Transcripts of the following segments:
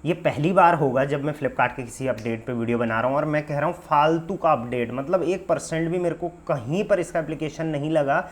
ये पहली बार होगा जब मैं फ्लिपकार्ट के किसी अपडेट पे वीडियो बना रहा हूँ और मैं कह रहा हूँ फालतू का अपडेट, मतलब 1% भी मेरे को कहीं पर इसका एप्लीकेशन नहीं लगा।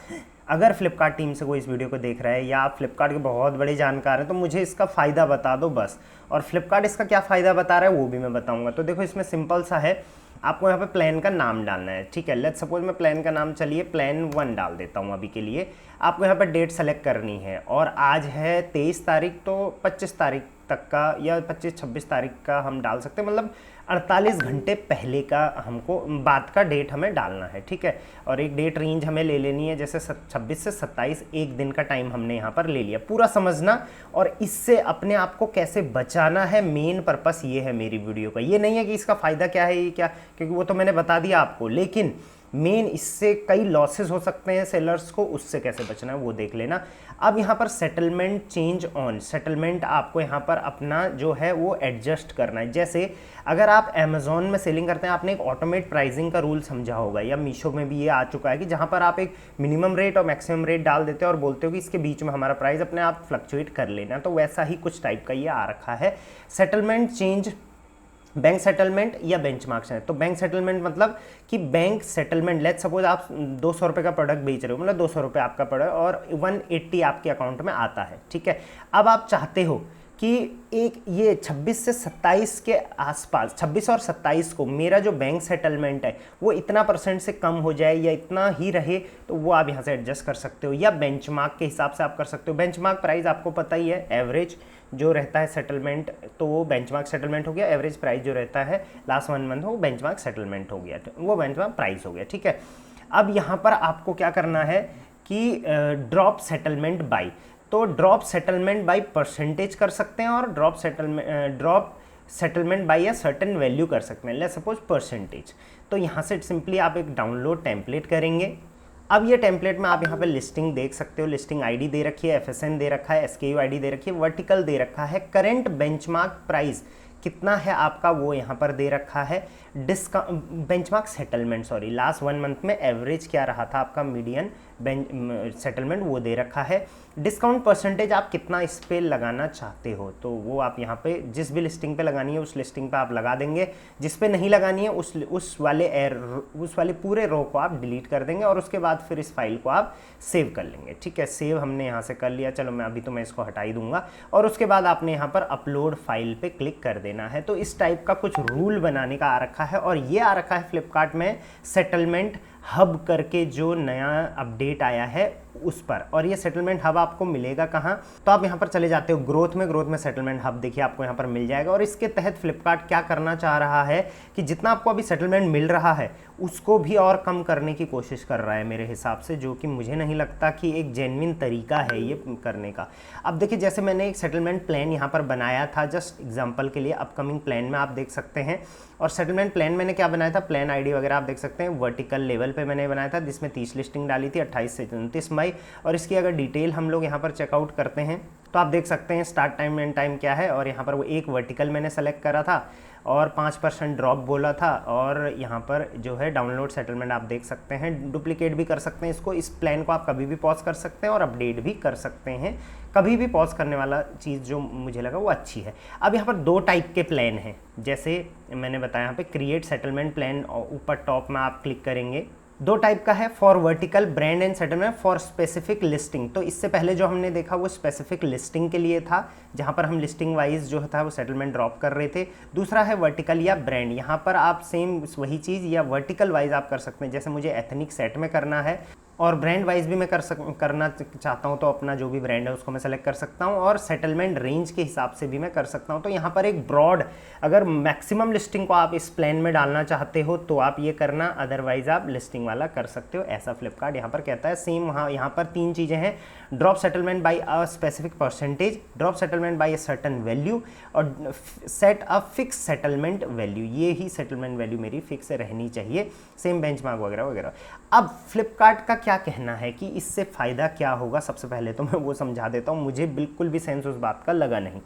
अगर फ्लिपकार्ट टीम से कोई इस वीडियो को देख रहा है या आप फ्लिपकार्ट के बहुत बड़े जानकार हैं तो मुझे इसका फ़ायदा बता दो बस। और फ्लिपकार्ट इसका क्या फ़ायदा बता रहा है वो भी मैं बताऊँगा। तो देखो इसमें सिंपल सा है, आपको यहाँ पे प्लान का नाम डालना है, ठीक है। लेट्स सपोज मैं प्लान का नाम चलिए प्लान 1 डाल देता हूँ अभी के लिए। आपको यहाँ पर डेट सेलेक्ट करनी है और आज है 23 तारीख, तो 25 तारीख तक का या 25-26 तारीख का हम डाल सकते हैं, मतलब 48 घंटे पहले का हमको बाद का डेट हमें डालना है, ठीक है। और एक डेट रेंज हमें ले लेनी है, जैसे 26 से 27, एक दिन का टाइम हमने यहाँ पर ले लिया। पूरा समझना और इससे अपने आप को कैसे बचाना है, मेन पर्पस ये है मेरी वीडियो का। ये नहीं है कि इसका फ़ायदा क्या है ये क्या, क्योंकि वो तो मैंने बता दिया आपको, लेकिन मेन इससे कई लॉसेस हो सकते हैं सेलर्स को, उससे कैसे बचना है वो देख लेना। अब यहाँ पर सेटलमेंट चेंज ऑन, सेटलमेंट आपको यहाँ पर अपना जो है वो एडजस्ट करना है। जैसे अगर आप अमेज़ॉन में सेलिंग करते हैं, आपने एक ऑटोमेट प्राइसिंग का रूल समझा होगा, या मीशो में भी ये आ चुका है कि जहाँ पर आप एक मिनिमम रेट और मैक्सिमम रेट डाल देते हो और बोलते हो कि इसके बीच में हमारा प्राइस अपने आप फ्लक्चुएट कर लेना, तो वैसा ही कुछ टाइप का ये आ रखा है। सेटलमेंट चेंज, बैंक सेटलमेंट या बेंचमार्क सेटलमेंट। तो बैंक सेटलमेंट मतलब कि बैंक सेटलमेंट, लेट्स सपोज आप 200 रुपये का प्रोडक्ट बेच रहे हो, मतलब 200 रुपये आपका प्रोडक्ट और 180 आपके अकाउंट में आता है, ठीक है। अब आप चाहते हो कि एक ये 26 से 27 के आसपास, 26 और 27 को मेरा जो बैंक सेटलमेंट है वो इतना % से कम हो जाए या इतना ही रहे, तो वो आप यहाँ से एडजस्ट कर सकते हो, या बेंचमार्क के हिसाब से आप कर सकते हो। बेंचमार्क प्राइस आपको पता ही है, एवरेज जो रहता है सेटलमेंट, तो वो बेंचमार्क सेटलमेंट हो गया। एवरेज प्राइस जो रहता है लास्ट 1 मंथ वो बेंचमार्क सेटलमेंट हो गया, वो बेंचमार्क प्राइस हो गया, ठीक है। अब यहाँ पर आपको क्या करना है कि ड्रॉप सेटलमेंट बाई, तो ड्रॉप सेटलमेंट बाई परसेंटेज कर सकते हैं और ड्रॉप सेटलमेंट बाई या सर्टेन वैल्यू कर सकते हैं, लेट्स सपोज परसेंटेज। तो यहाँ से सिंपली आप एक डाउनलोड टेम्पलेट करेंगे। अब ये टेम्पलेट में आप यहाँ पे लिस्टिंग देख सकते हो, लिस्टिंग आईडी दे रखी है, एफएसएन दे रखा है, एसकेयू आईडी दे रखी है, वर्टिकल दे रखा है, करंट बेंचमार्क प्राइस कितना है आपका वो यहाँ पर दे रखा है, benchmark settlement sorry last 1 month में एवरेज क्या रहा था आपका मीडियन सेटलमेंट वो दे रखा है। डिस्काउंट परसेंटेज आप कितना इस पे लगाना चाहते हो, तो वो आप यहाँ पे जिस भी लिस्टिंग पे लगानी है उस लिस्टिंग पे आप लगा देंगे, जिस पे नहीं लगानी है उस वाले पूरे रो को आप डिलीट कर देंगे और उसके बाद फिर इस फाइल को आप सेव कर लेंगे, ठीक है। सेव हमने यहाँ से कर लिया, चलो मैं अभी तो मैं इसको हटा ही दूंगा, और उसके बाद आपने यहाँ पर अपलोड फाइल पे क्लिक कर देना है। तो इस टाइप का कुछ रूल बनाने का आ रखा है, और ये आ रखा है फ्लिपकार्ट में सेटलमेंट हब करके जो नया अपडेट आया है उस पर। और ये सेटलमेंट हब आपको मिलेगा कहाँ, तो आप यहाँ पर चले जाते हो ग्रोथ में सेटलमेंट हब देखिए आपको यहाँ पर मिल जाएगा। और इसके तहत फ्लिपकार्ट क्या करना चाह रहा है कि जितना आपको अभी सेटलमेंट मिल रहा है उसको भी और कम करने की कोशिश कर रहा है मेरे हिसाब से, जो कि मुझे नहीं लगता कि एक जेन्युइन तरीका है ये करने का। अब देखिए जैसे मैंने एक सेटलमेंट प्लान यहाँ पर बनाया था जस्ट एग्जाम्पल के लिए, अपकमिंग प्लान में आप देख सकते हैं। और सेटलमेंट प्लान मैंने क्या बनाया था, प्लान आईडी वगैरह आप देख सकते हैं, वर्टिकल लेवल पे मैंने बनाया था, जिसमें 30 लिस्टिंग डाली थी 28 से 29 मई। और इसकी अगर डिटेल हम लोग यहाँ पर चेकआउट करते हैं तो आप देख सकते हैं स्टार्ट टाइम एंड टाइम क्या है, और यहाँ पर वो एक वर्टिकल मैंने सेलेक्ट करा था और 5% ड्रॉप बोला था। और यहाँ पर जो है डाउनलोड सेटलमेंट आप देख सकते हैं, डुप्लीकेट भी कर सकते हैं इसको, इस प्लान को आप कभी भी पॉज कर सकते हैं और अपडेट भी कर सकते हैं। कभी भी पॉज करने वाला चीज़ जो मुझे लगा वो अच्छी है। अब यहाँ पर 2 टाइप के प्लान हैं, जैसे मैंने बताया यहाँ पे क्रिएट सेटलमेंट प्लान, ऊपर टॉप में आप क्लिक करेंगे, 2 टाइप का है, for vertical brand and settlement for specific listing. तो इससे पहले जो हमने देखा वो स्पेसिफिक लिस्टिंग के लिए था, जहाँ पर हम लिस्टिंग वाइज जो था वो सेटलमेंट ड्रॉप कर रहे थे। दूसरा है वर्टिकल या ब्रांड, यहाँ पर आप सेम वही चीज़ या वर्टिकल वाइज आप कर सकते हैं, जैसे मुझे एथनिक सेट में करना है और ब्रांड वाइज भी मैं करना चाहता हूँ तो अपना जो भी ब्रांड है उसको मैं सेलेक्ट कर सकता हूँ, और सेटलमेंट रेंज के हिसाब से भी मैं कर सकता हूँ। तो यहाँ पर एक ब्रॉड, अगर मैक्सिमम लिस्टिंग को आप इस प्लान में डालना चाहते हो तो आप ये करना, अदरवाइज आप लिस्टिंग वाला कर सकते हो, ऐसा फ्लिपकार्ट यहाँ पर कहता है। सेम वहाँ यहाँ पर 3 चीज़ें हैं, drop settlement by a specific percentage, drop settlement by a certain value, और set a fix settlement value. ये ही सेटलमेंट वैल्यू मेरी फिक्स रहनी चाहिए, सेम बेंचमार्क वगैरह वगैरह। अब फ्लिपकार्ट का क्या कहना है कि इससे फ़ायदा क्या होगा, सबसे पहले तो मैं वो समझा देता हूँ, मुझे बिल्कुल भी सेंस उस बात का लगा नहीं।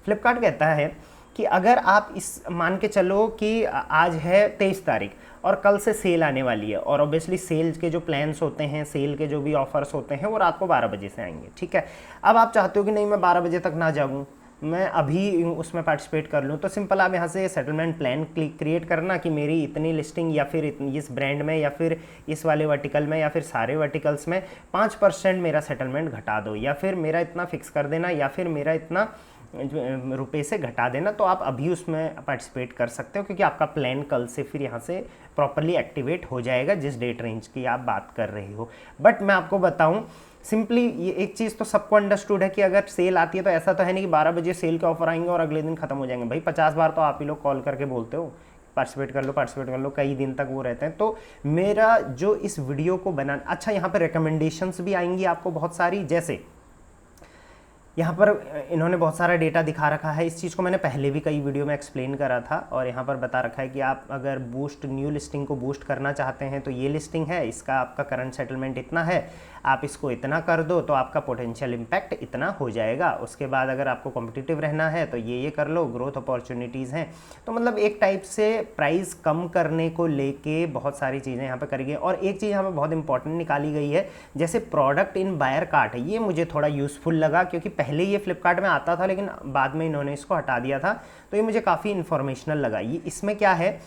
फ्लिपकार्ट कहता है कि अगर आप इस मान के चलो कि आज है 23 तारीख और कल से सेल आने वाली है, और ऑब्वियसली सेल के जो प्लान्स होते हैं, सेल के जो भी ऑफर्स होते हैं वो रात को 12 बजे से आएंगे, ठीक है। अब आप चाहते हो कि नहीं मैं 12 बजे तक ना जागूँ, मैं अभी उसमें पार्टिसिपेट कर लूँ। तो सिंपल आप यहाँ से सेटलमेंट प्लान क्रिएट करना कि मेरी इतनी लिस्टिंग या फिर इस ब्रांड में या फिर इस वाले वर्टिकल में या फिर सारे वर्टिकल्स में 5% मेरा सेटलमेंट घटा दो, या फिर मेरा इतना फिक्स कर देना, या फिर मेरा इतना रुपए से घटा देना। तो आप अभी उसमें पार्टिसिपेट कर सकते हो, क्योंकि आपका प्लान कल से फिर यहाँ से प्रॉपरली एक्टिवेट हो जाएगा जिस डेट रेंज की आप बात कर रहे हो। बट मैं आपको बताऊं सिंपली, ये एक चीज़ तो सबको अंडरस्टूड है कि अगर सेल आती है तो ऐसा तो है नहीं कि 12 बजे सेल के ऑफर आएंगे और अगले दिन खत्म हो जाएंगे। भाई 50 बार तो आप ही लोग कॉल करके बोलते हो पार्टिसिपेट कर लो, कई दिन तक वो रहते हैं। तो मेरा जो इस वीडियो को बनाना, अच्छा यहाँ पर रिकमेंडेशंस भी आएंगी आपको बहुत सारी, जैसे यहाँ पर इन्होंने बहुत सारा डेटा दिखा रखा है। इस चीज़ को मैंने पहले भी कई वीडियो में एक्सप्लेन करा था, और यहाँ पर बता रखा है कि आप अगर न्यू लिस्टिंग को बूस्ट करना चाहते हैं तो ये लिस्टिंग है, इसका आपका करंट सेटलमेंट इतना है, आप इसको इतना कर दो तो आपका पोटेंशियल इम्पैक्ट इतना हो जाएगा। उसके बाद अगर आपको कॉम्पिटिटिव रहना है तो ये कर लो, ग्रोथ अपॉर्चुनिटीज़ हैं। तो मतलब एक टाइप से प्राइस कम करने को लेके बहुत सारी चीज़ें यहाँ पे करी गई। और एक चीज़ यहाँ पे बहुत इंपॉर्टेंट निकाली गई है, जैसे प्रोडक्ट इन बायर कार्ट है, ये मुझे थोड़ा यूज़फुल लगा, क्योंकि पहले ये फ्लिपकार्ट में आता था लेकिन बाद में इन्होंने इसको हटा दिया था। तो ये मुझे काफ़ी इन्फॉर्मेशनल लगा। ये इसमें क्या है,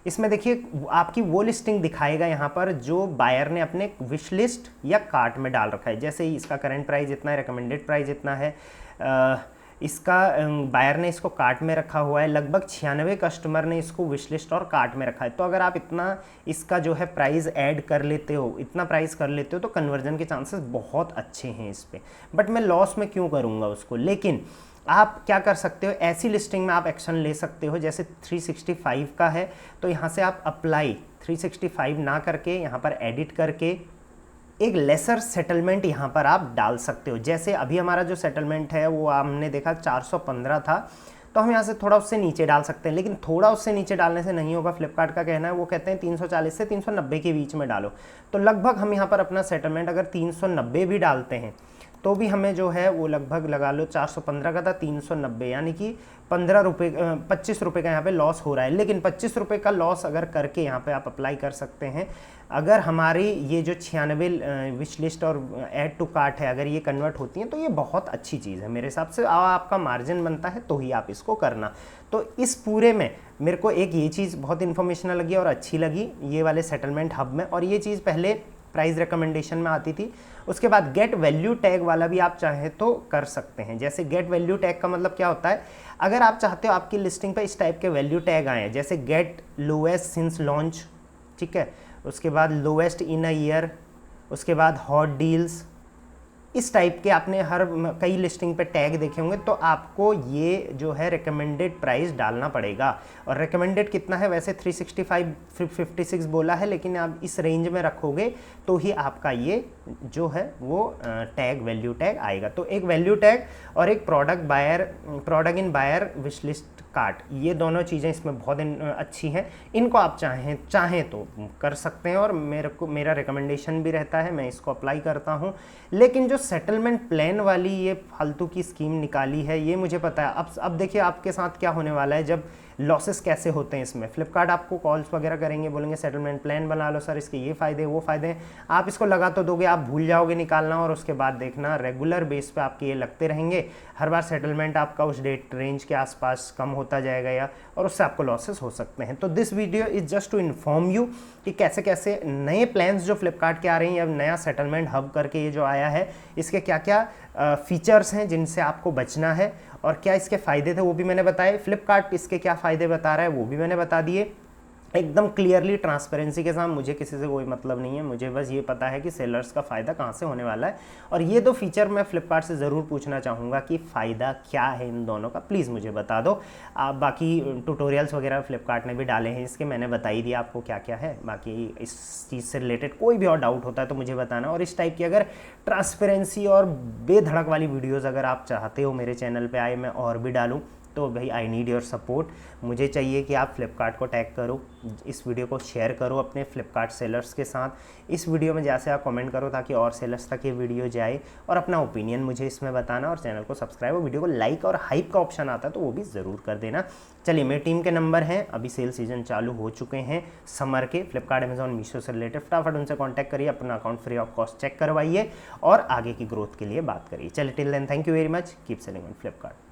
इसमें देखिए आपकी वो लिस्टिंग दिखाएगा यहाँ पर जो बायर ने अपने विश लिस्ट या कार्ट में डाल रखा है। जैसे ही इसका करंट प्राइस इतना है, रिकमेंडेड प्राइस इतना है, इसका बायर ने इसको कार्ट में रखा हुआ है, लगभग 96 कस्टमर ने इसको विश लिस्ट और कार्ट में रखा है। तो अगर आप इतना इसका जो है प्राइस ऐड कर लेते हो, इतना प्राइस कर लेते हो, तो कन्वर्जन के चांसेस बहुत अच्छे हैं इस पर। बट मैं लॉस में क्यों करूँगा उसको। लेकिन आप क्या कर सकते हो, ऐसी लिस्टिंग में आप एक्शन ले सकते हो, जैसे 365 का है तो यहाँ से आप अप्लाई 365 ना करके यहाँ पर एडिट करके एक लेसर सेटलमेंट यहाँ पर आप डाल सकते हो। जैसे अभी हमारा जो सेटलमेंट है वो हमने देखा 415 था, तो हम यहाँ से थोड़ा उससे नीचे डाल सकते हैं। लेकिन थोड़ा उससे नीचे डालने से नहीं होगा, फ्लिपकार्ट का कहना है, वो कहते हैं 340 से 390 के बीच में डालो। तो लगभग हम यहाँ पर अपना सेटलमेंट अगर 390 भी डालते हैं तो भी हमें जो है वो लगभग लगा लो 415 का था 390, यानी कि 25 रुपये का यहाँ पे लॉस हो रहा है। लेकिन 25 रुपये का लॉस अगर करके यहाँ पे आप अप्लाई कर सकते हैं। अगर हमारी ये जो 96 विश लिस्ट और ऐड टू कार्ट है, अगर ये कन्वर्ट होती हैं तो ये बहुत अच्छी चीज़ है मेरे हिसाब से। आपका मार्जिन बनता है तो ही आप इसको करना। तो इस पूरे में मेरे को एक ये चीज़ बहुत इन्फॉर्मेशनल लगी और अच्छी लगी, ये वाले सेटलमेंट हब में। और ये चीज़ पहले प्राइस रिकमेंडेशन में आती थी। उसके बाद गेट वैल्यू टैग वाला भी आप चाहें तो कर सकते हैं। जैसे गेट वैल्यू टैग का मतलब क्या होता है, अगर आप चाहते हो आपकी लिस्टिंग पे इस टाइप के वैल्यू टैग आए, जैसे गेट लोएस्ट सिंस लॉन्च, ठीक है, उसके बाद लोएस्ट इन अ ईयर, उसके बाद हॉट डील्स, इस टाइप के आपने कई लिस्टिंग पे टैग देखे होंगे। तो आपको ये जो है रिकमेंडेड प्राइस डालना पड़ेगा। और रिकमेंडेड कितना है, वैसे 365 56 बोला है, लेकिन आप इस रेंज में रखोगे तो ही आपका ये जो है वो टैग वैल्यू टैग आएगा। तो एक वैल्यू टैग और एक product in buyer wish list cart, ये दोनों चीज़ें इसमें बहुत अच्छी हैं। इनको आप चाहें तो कर सकते हैं। और मेरा रिकमेंडेशन भी रहता है, मैं इसको अप्लाई करता हूँ। लेकिन जो सेटलमेंट प्लान वाली ये फालतू की स्कीम निकाली है, ये मुझे पता है। अब देखिए आपके साथ क्या होने वाला है, जब लॉसेस कैसे होते हैं इसमें। फ्लिपकार्ट आपको कॉल्स वगैरह करेंगे, बोलेंगे सेटलमेंट प्लान बना लो सर, इसके ये फ़ायदे वो फ़ायदे हैं। आप इसको लगा तो दोगे, आप भूल जाओगे निकालना, और उसके बाद देखना रेगुलर बेस पे आपके ये लगते रहेंगे। हर बार सेटलमेंट आपका उस डेट रेंज के आसपास कम होता जाएगा और उससे आपको लॉसेस हो सकते हैं। तो this video is just to inform you कि कैसे कैसे नए प्लान्स जो फ्लिपकार्ट के आ रहे हैं, या नया सेटलमेंट हब करके ये जो आया है, इसके क्या क्या फीचर्स हैं जिनसे आपको बचना है, और क्या इसके फ़ायदे थे वो भी मैंने बताए। फ्लिपकार्ट इसके क्या फ़ायदे बता रहा है वो भी मैंने बता दिए, एकदम क्लियरली ट्रांसपेरेंसी के साथ। मुझे किसी से कोई मतलब नहीं है, मुझे बस ये पता है कि सेलर्स का फ़ायदा कहाँ से होने वाला है। और ये दो फीचर मैं फ्लिपकार्ट से ज़रूर पूछना चाहूँगा कि फ़ायदा क्या है इन दोनों का, प्लीज़ मुझे बता दो। बाकी ट्यूटोरियल्स वगैरह फ्लिपकार्ट ने भी डाले हैं इसके, मैंने बता ही दिया आपको क्या क्या है। बाकी इस चीज़ से रिलेटेड कोई भी और डाउट होता है तो मुझे बताना। और इस टाइप की अगर ट्रांसपेरेंसी और बेधड़क वाली वीडियोज़ अगर आप चाहते हो मेरे चैनल पर आए मैं और भी डालूँ, तो भाई आई नीड योर सपोर्ट। मुझे चाहिए कि आप फ्लिपकार्ट को टैग करो, इस वीडियो को शेयर करो अपने फ्लिपकार्ट सेलर्स के साथ। इस वीडियो में जैसे आप कमेंट करो ताकि और सेलर्स तक ये वीडियो जाए, और अपना ओपिनियन मुझे इसमें बताना। और चैनल को सब्सक्राइब और वीडियो को लाइक और हाइप का ऑप्शन आता है तो वो भी ज़रूर कर देना। चलिए, मेरी टीम के नंबर हैं, अभी सेल सीजन चालू हो चुके हैं समर के, फ्लिपकार्ट अमेजॉन मीशो से रिलेटेड। फटाफट उनसे कॉन्टैक्ट करिए, अपना account free of cost check करवाइए और आगे की ग्रोथ के लिए बात करिए। चलिए, till then thank you very much, keep selling on Flipkart.